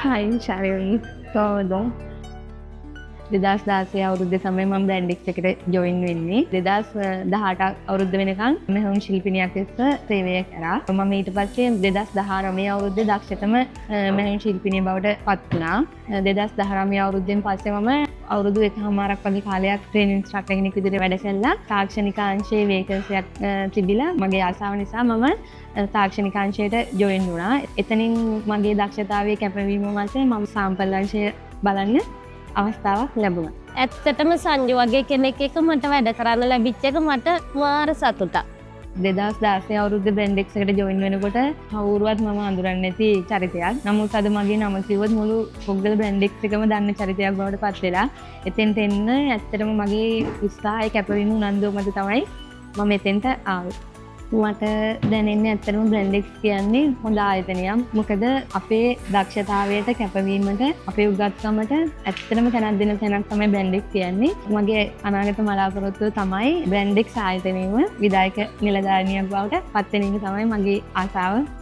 Hi, Sharon. So, 2016 අවුරුද්දේ තමයි මම බ්‍රැන්ඩික්ස් එකට ජොයින් වෙන්නේ. 2018 අවුරුද්ද වෙනකන් මෙහෙම ශිල්පිනියක් ලෙස සේවය කරා. මම ඊට පස්සේ 2019 අවුරුද්දේ දක්ෂතම මෙහෙම ශිල්පිනිය බවට පත් වුණා. 2019 අවුරුද්දෙන් පස්සේ මම අවුරුදු 1කමාරක් වගේ කාලයක් ට්‍රේනින් ඉන්ස්ට්‍රක්ටර් කෙනෙක් විදිහට වැඩ කළා. තාක්ෂණික අංශයේ වේකන්සියක් තිබිලා මගේ ආසාව නිසා මම තාක්ෂණික අංශයට ජොයින් වුණා. එතනින් මගේ දක්ෂතාවයේ කැපවීම මත මම සාම්පල් අංශය බලන්න අවස්ථාවක් ලැබුණා. ඇත්තටම සංජු වගේ කෙනෙක් එක්ක මට වැඩ කරන්න ලැබිච්ච එක මට මාර සතුටක්. 2016 අවුරුද්දේ බ්‍රැන්ඩික්ස් එකට ජොයින් වෙනකොට කවුරුවත් මම අඳුරන්නේ නැති චරිතයක්. නමුත් අද මගේ නම කිව්වොත් මුළු පොග්ගල බ්‍රැන්ඩික්ස් එකම දන්න චරිතයක් බවට පත් වෙලා. එතෙන්ට එන්න ඇත්තටම මගේ උත්සාහය කැපවීම උනන්දුව මත තමයි මම එතෙන්ට ආවේ. මට දැනෙන්නේ ඇත්තටම බ්‍රැන්ඩික්ස් කියන්නේ හොඳ ආයතනයක්. මොකද අපේ දක්ෂතාවයට කැපවීමට අපේ උගත්කමට ඇත්තටම තැනක් දෙන තැනක් තමයි බ්‍රැන්ඩික්ස් කියන්නේ. මගේ අනාගත බලාපොරොත්තුව තමයි බ්‍රැන්ඩික්ස් ආයතනයේම විධායක නිලධාරිනියක් බවට පත් වෙන එක තමයි මගේ ආසාව.